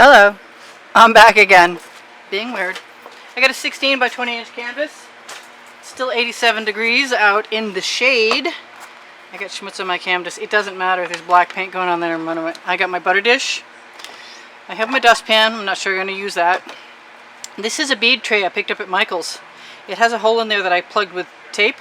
Hello, I'm back again, being weird. I got a 16 by 20 inch canvas. Still 87 degrees out in the shade. I got schmutz on my canvas. It doesn't matter, there's black paint going on there. I got my butter dish. I have my dustpan. I'm not sure I'm going to use that. This is a bead tray I picked up at Michael's. It has a hole in there that I plugged with tape,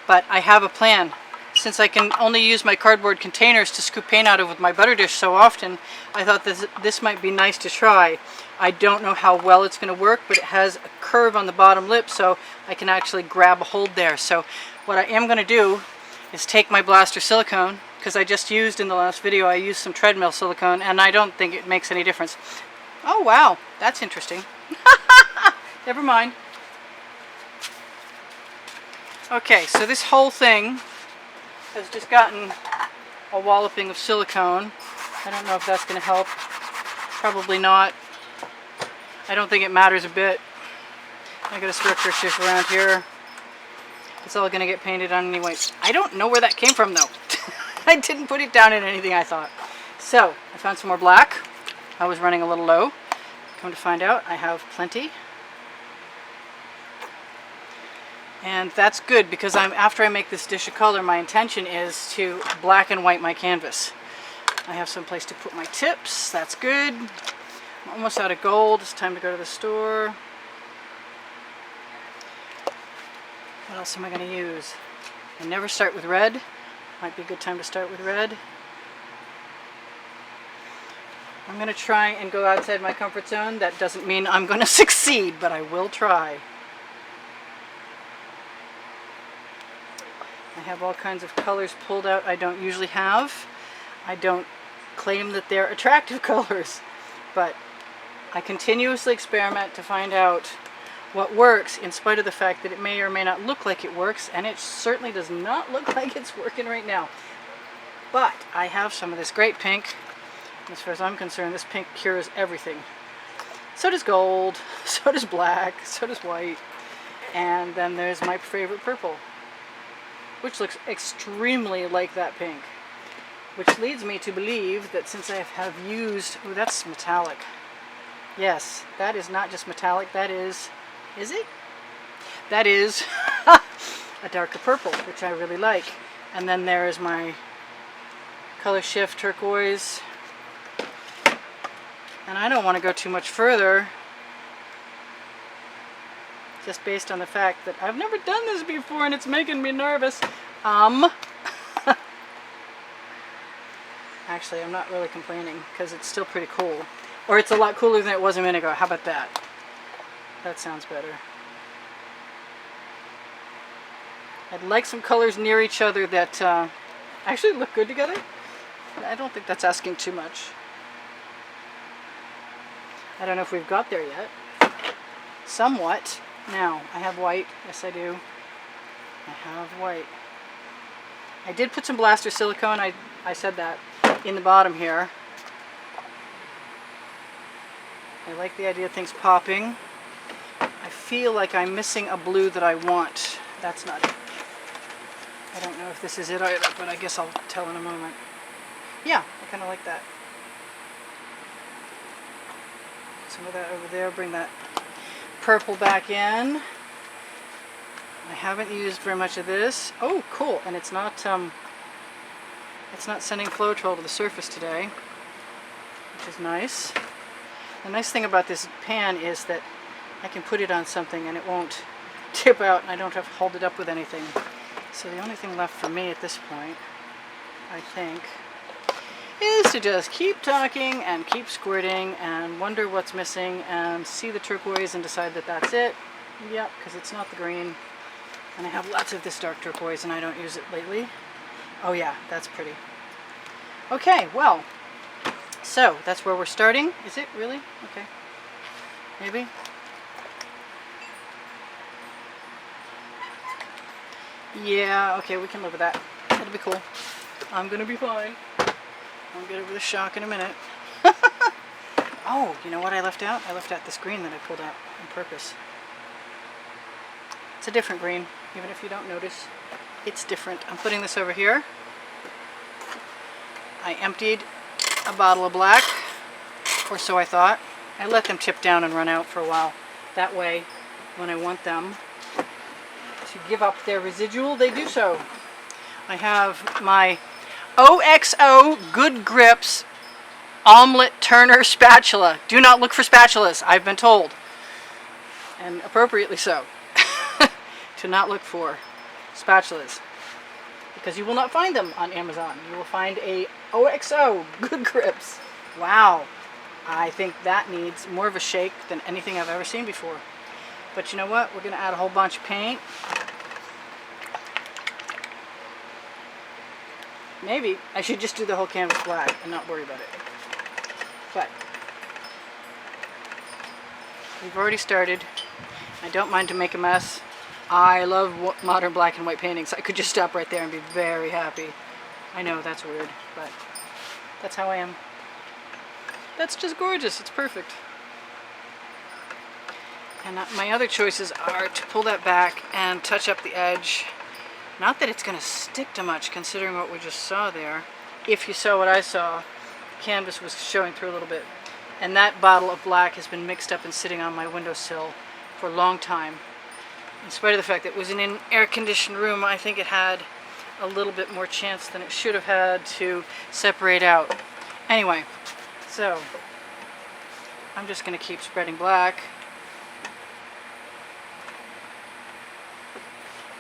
but I have a plan. Since I can only use my cardboard containers to scoop paint out of with my butter dish so often, I thought this might be nice to try. I don't know how well it's going to work, but it has a curve on the bottom lip, so I can actually grab a hold there. So what I am going to do is take my blaster silicone, because I just used in the last video, I used some treadmill silicone, and I don't think it makes any difference. Oh wow, that's interesting. Never mind. Okay, so this whole thing has just gotten a walloping of silicone. I don't know if that's going to help. Probably not. I don't think it matters a bit. I got a structure shift around here. It's all going to get painted on anyway. I don't know where that came from though. I didn't put it down in anything, I thought. So, I found some more black. I was running a little low. Come to find out, I have plenty. And that's good because after I make this dish of color, my intention is to black and white my canvas. I have some place to put my tips. That's good. I'm almost out of gold. It's time to go to the store. What else am I going to use? I never start with red. Might be a good time to start with red. I'm going to try and go outside my comfort zone. That doesn't mean I'm going to succeed, but I will try. I have all kinds of colors pulled out I don't usually have. I don't claim that they're attractive colors, but I continuously experiment to find out what works in spite of the fact that it may or may not look like it works, and it certainly does not look like it's working right now. But I have some of this great pink. As far as I'm concerned, this pink cures everything. So does gold, so does black, so does white, and then there's my favorite purple, which looks extremely like that pink. Which leads me to believe that since I have used... Oh, that's metallic. Yes, that is not just metallic, that is it? That is a darker purple, which I really like. And then there is my color shift turquoise. And I don't want to go too much further, just based on the fact that I've never done this before and it's making me nervous. Actually, I'm not really complaining because it's still pretty cool. Or it's a lot cooler than it was a minute ago. How about that? That sounds better. I'd like some colors near each other that actually look good together. I don't think that's asking too much. I don't know if we've got there yet. Somewhat. Now, I have white. Yes, I do. I have white. I did put some blaster silicone. I said that in the bottom here. I like the idea of things popping. I feel like I'm missing a blue that I want. That's not it. I don't know if this is it either, but I guess I'll tell in a moment. Yeah, I kind of like that. Some of that over there. Bring that purple back in. I haven't used very much of this. Oh, cool! And it's not sending Floetrol to the surface today, which is nice. The nice thing about this pan is that I can put it on something and it won't tip out, and I don't have to hold it up with anything. So the only thing left for me at this point, I think, is to just keep talking and keep squirting and wonder what's missing and see the turquoise and decide that that's it. Yep, because it's not the green. And I have lots of this dark turquoise and I don't use it lately. Oh yeah, that's pretty. Okay, well, so that's where we're starting. Is it really? Okay. Maybe. Yeah, okay, we can live with that. It'll be cool. I'm gonna be fine. I'll get over the shock in a minute. Oh, you know what I left out? I left out this green that I pulled out on purpose. It's a different green, even if you don't notice. It's different. I'm putting this over here. I emptied a bottle of black. or so I thought. I let them tip down and run out for a while. That way, when I want them to give up their residual, they do so. I have my OXO Good Grips Omelet Turner Spatula. Do not look for spatulas, I've been told. And appropriately so. To not look for spatulas. Because you will not find them on Amazon. You will find a OXO Good Grips. Wow. I think that needs more of a shake than anything I've ever seen before. But you know what? We're going to add a whole bunch of paint. Maybe I should just do the whole canvas black and not worry about it. But we've already started. I don't mind to make a mess. I love modern black and white paintings. I could just stop right there and be very happy. I know that's weird, but that's how I am. That's just gorgeous. It's perfect. And my other choices are to pull that back and touch up the edge. Not that it's going to stick to much considering what we just saw there. If you saw what I saw, the canvas was showing through a little bit. And that bottle of black has been mixed up and sitting on my windowsill for a long time. In spite of the fact that it was in an air-conditioned room, I think it had a little bit more chance than it should have had to separate out. Anyway, so I'm just going to keep spreading black.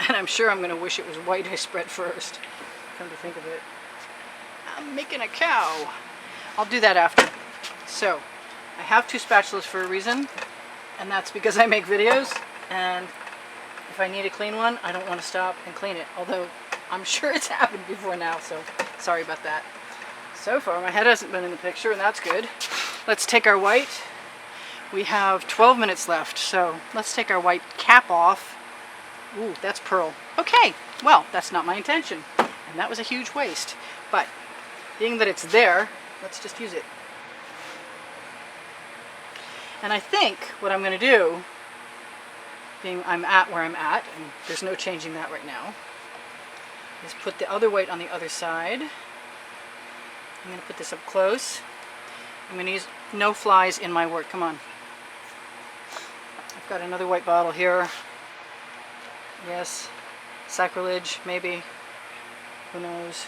And I'm sure I'm going to wish it was white I spread first, come to think of it. I'm making a cow. I'll do that after. So, I have two spatulas for a reason, and that's because I make videos, and if I need a clean one, I don't want to stop and clean it. Although, I'm sure it's happened before now, so sorry about that. So far, my head hasn't been in the picture, and that's good. Let's take our white. We have 12 minutes left, so let's take our white cap off. Ooh, that's pearl. Okay, well, that's not my intention. And that was a huge waste. But, being that it's there, let's just use it. And I think what I'm going to do, being I'm at where I'm at, and there's no changing that right now, is put the other white on the other side. I'm going to put this up close. I'm going to use no flies in my work. Come on. I've got another white bottle here. Yes, sacrilege, maybe. Who knows?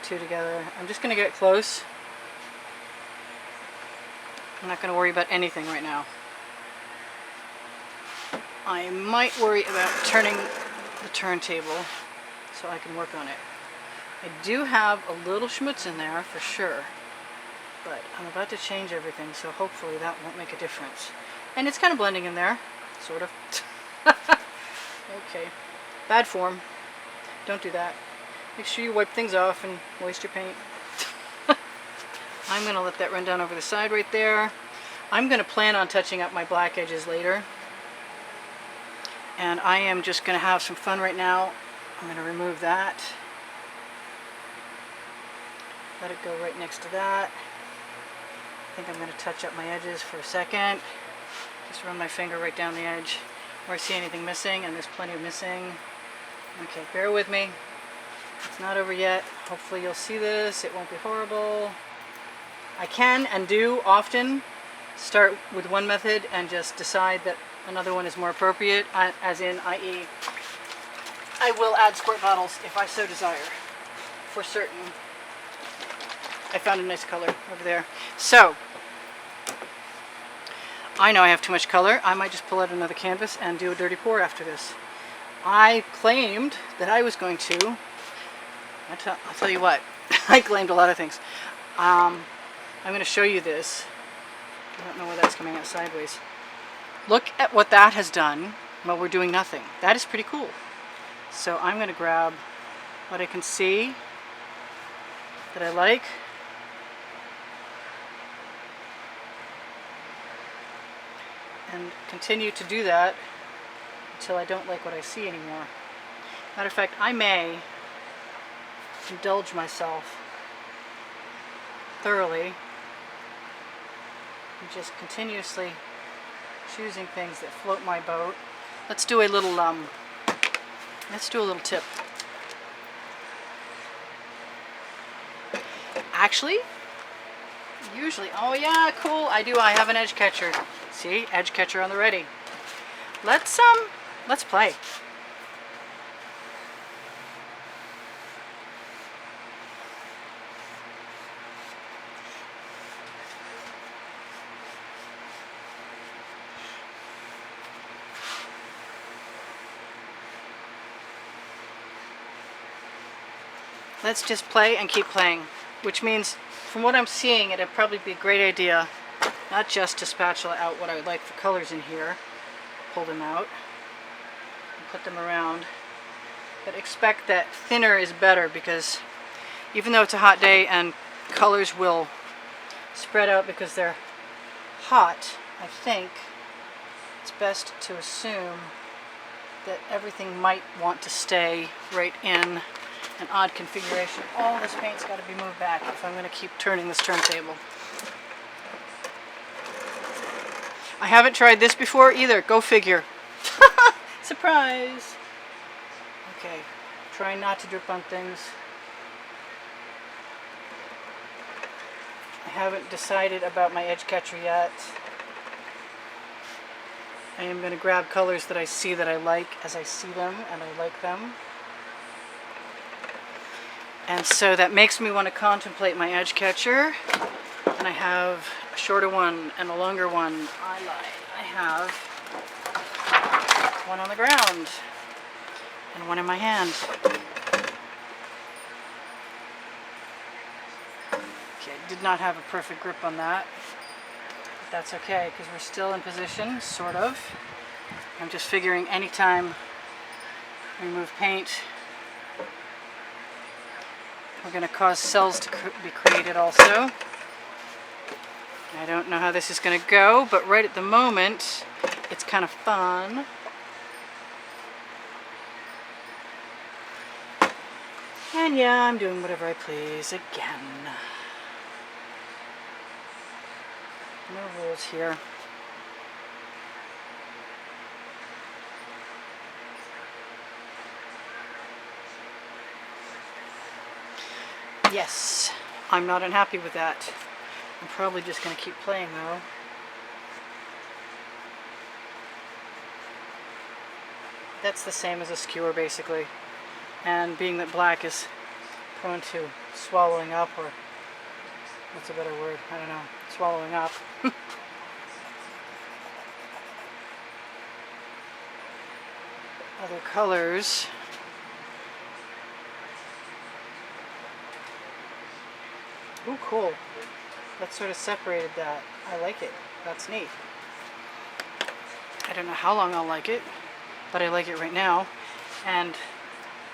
Two together. I'm just going to get close. I'm not going to worry about anything right now. I might worry about turning the turntable so I can work on it. I do have a little schmutz in there for sure, but I'm about to change everything, so hopefully that won't make a difference. And it's kind of blending in there, sort of. Okay, bad form. Don't do that. Make sure you wipe things off and moist your paint. I'm going to let that run down over the side right there. I'm going to plan on touching up my black edges later. And I am just going to have some fun right now. I'm going to remove that. Let it go right next to that. I think I'm going to touch up my edges for a second. Just run my finger right down the edge where I see anything missing, and there's plenty of missing. Okay, bear with me. It's not over yet. Hopefully you'll see this. It won't be horrible. I can and do often start with one method and just decide that another one is more appropriate, as in, i.e., I will add squirt bottles if I so desire, for certain. I found a nice color over there. So, I know I have too much color. I might just pull out another canvas and do a dirty pour after this. I claimed that I was going to, I'll tell you what, I claimed a lot of things. I'm going to show you this. I don't know where that's coming out sideways. Look at what that has done while we're doing nothing. That is pretty cool. So I'm going to grab what I can see that I like. And continue to do that until I don't like what I see anymore. Matter of fact, I may indulge myself thoroughly and just continuously choosing things that float my boat. Let's do a little tip. Actually, Usually, oh yeah, cool. I do. I have an edge catcher. See, edge catcher on the ready. Let's play. Let's just play and keep playing, which means, from what I'm seeing, it'd probably be a great idea not just to spatula out what I would like for colors in here, pull them out, and put them around, but expect that thinner is better, because even though it's a hot day and colors will spread out because they're hot, I think it's best to assume that everything might want to stay right in an odd configuration. All this paint's got to be moved back if I'm going to keep turning this turntable. I haven't tried this before either. Go figure. Surprise! Okay, trying not to drip on things. I haven't decided about my edge catcher yet. I am going to grab colors that I see that I like as I see them, and I like them. And so that makes me want to contemplate my edge catcher. And I have a shorter one and a longer one. I have one on the ground and one in my hand. Okay, I did not have a perfect grip on that. But that's okay, because we're still in position, sort of. I'm just figuring anytime we move paint, we're going to cause cells to be created also. I don't know how this is going to go, but right at the moment, it's kind of fun. And yeah, I'm doing whatever I please again. No rules here. Yes, I'm not unhappy with that. I'm probably just going to keep playing though. That's the same as a skewer basically. And being that black is prone to swallowing up, or what's a better word? I don't know. Swallowing up. Other colors. Ooh, cool. That sort of separated that. I like it. That's neat. I don't know how long I'll like it, but I like it right now. And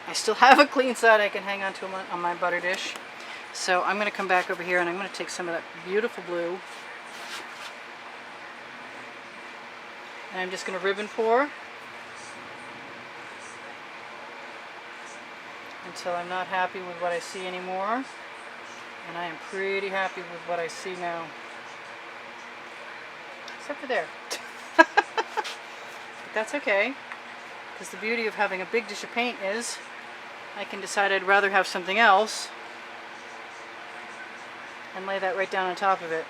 I still have a clean side I can hang on to on my butter dish. So I'm going to come back over here and I'm going to take some of that beautiful blue. And I'm just going to ribbon pour until I'm not happy with what I see anymore. And I am pretty happy with what I see now. Except for there. But that's okay. Because the beauty of having a big dish of paint is I can decide I'd rather have something else and lay that right down on top of it.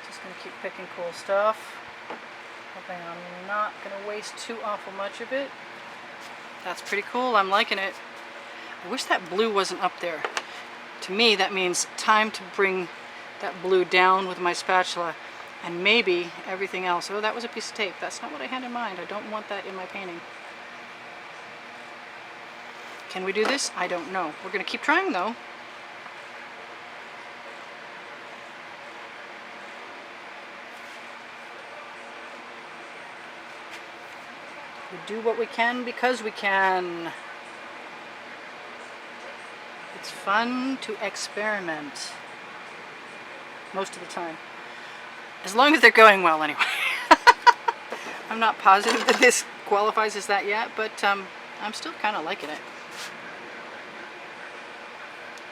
Just going to keep picking cool stuff. Hoping I'm not going to waste too awful much of it. That's pretty cool. I'm liking it. I wish that blue wasn't up there. To me, that means time to bring that blue down with my spatula, and maybe everything else. Oh, that was a piece of tape. That's not what I had in mind. I don't want that in my painting. Can we do this? I don't know. We're going to keep trying, though. We do what we can because we can. It's fun to experiment. Most of the time. As long as they're going well, anyway. I'm not positive that this qualifies as that yet, but I'm still kind of liking it.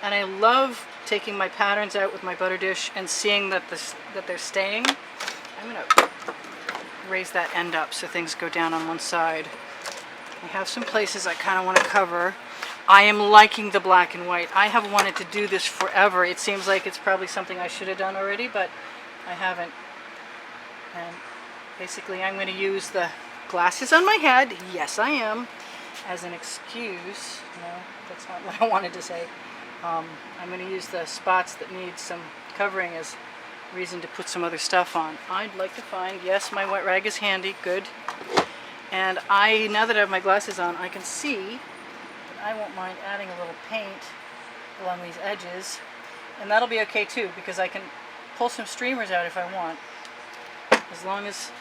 And I love taking my patterns out with my butter dish and seeing that they're staying. I'm going to raise that end up so things go down on one side. I have some places I kind of want to cover. I am liking the black and white. I have wanted to do this forever. It seems like it's probably something I should have done already, but I haven't. And basically I'm going to use the glasses on my head, yes I am, as an excuse. No, that's not what I wanted to say. I'm going to use the spots that need some covering as reason to put some other stuff on. I'd like to find, yes, my wet rag is handy, good. And now that I have my glasses on, I can see that I won't mind adding a little paint along these edges. And that'll be okay too, because I can pull some streamers out if I want. As long as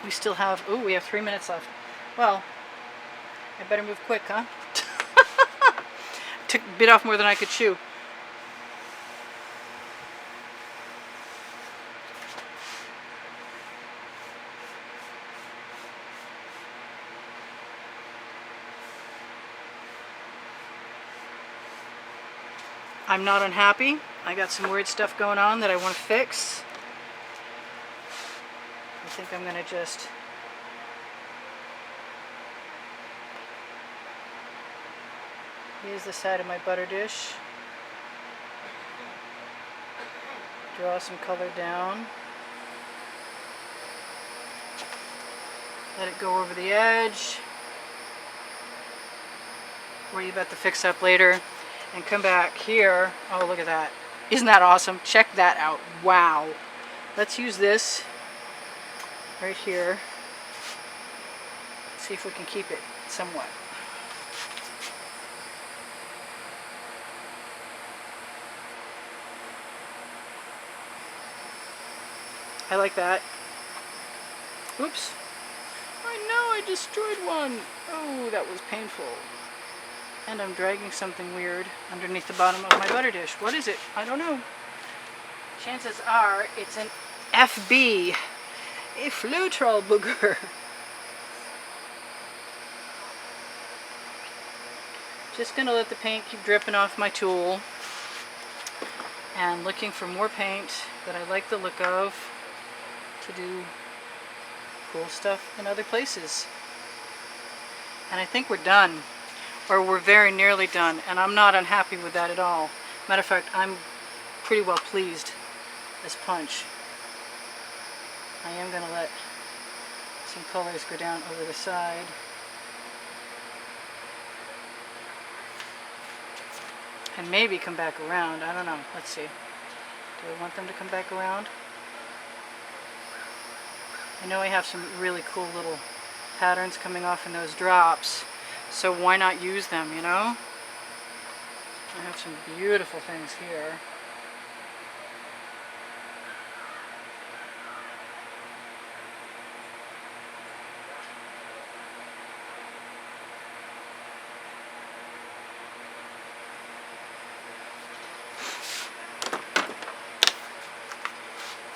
we still have, ooh, we have 3 minutes left. Well, I better move quick, huh? Took a bit off more than I could chew. I'm not unhappy. I got some weird stuff going on that I want to fix. I think I'm going to just use the side of my butter dish. Draw some color down. Let it go over the edge. Where you about to fix up later. And come back here. Oh, look at that. Isn't that awesome? Check that out. Wow. Let's use this right here. See if we can keep it somewhat. I like that. Oops. I know I destroyed one. Oh, that was painful. And I'm dragging something weird underneath the bottom of my butter dish. What is it? I don't know. Chances are it's an FB, a floatrol booger. Just gonna let the paint keep dripping off my tool. And looking for more paint that I like the look of to do cool stuff in other places. And I think we're done. Or we're very nearly done, and I'm not unhappy with that at all. Matter of fact, I'm pretty well pleased this punch. I am going to let some colors go down over the side. And maybe come back around. I don't know. Let's see. Do I want them to come back around? I know I have some really cool little patterns coming off in those drops. So why not use them, you know? I have some beautiful things here.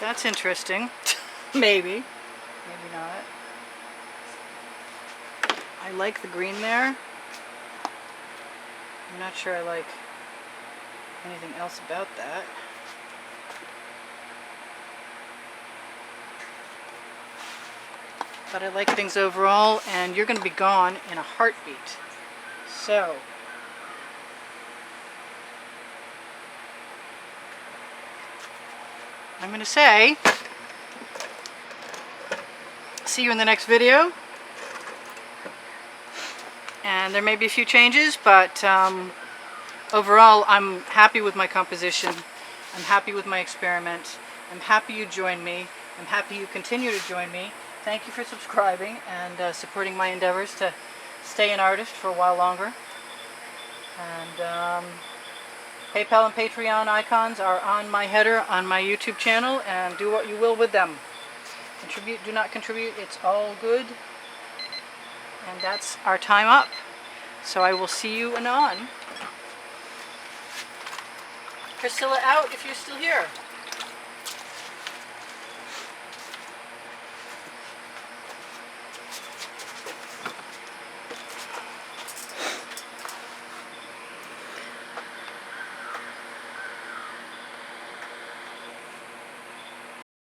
That's interesting. Maybe. Maybe not. I like the green there. I'm not sure I like anything else about that. But I like things overall, and you're going to be gone in a heartbeat. So, I'm going to say, see you in the next video. And there may be a few changes, but overall I'm happy with my composition. I'm happy with my experiment. I'm happy you joined me. I'm happy you continue to join me. Thank you for subscribing and supporting my endeavors to stay an artist for a while longer. And PayPal and Patreon icons are on my header on my YouTube channel, and do what you will with them. Contribute, do not contribute, it's all good. And that's our time up. So I will see you anon. Priscilla out if you're still here.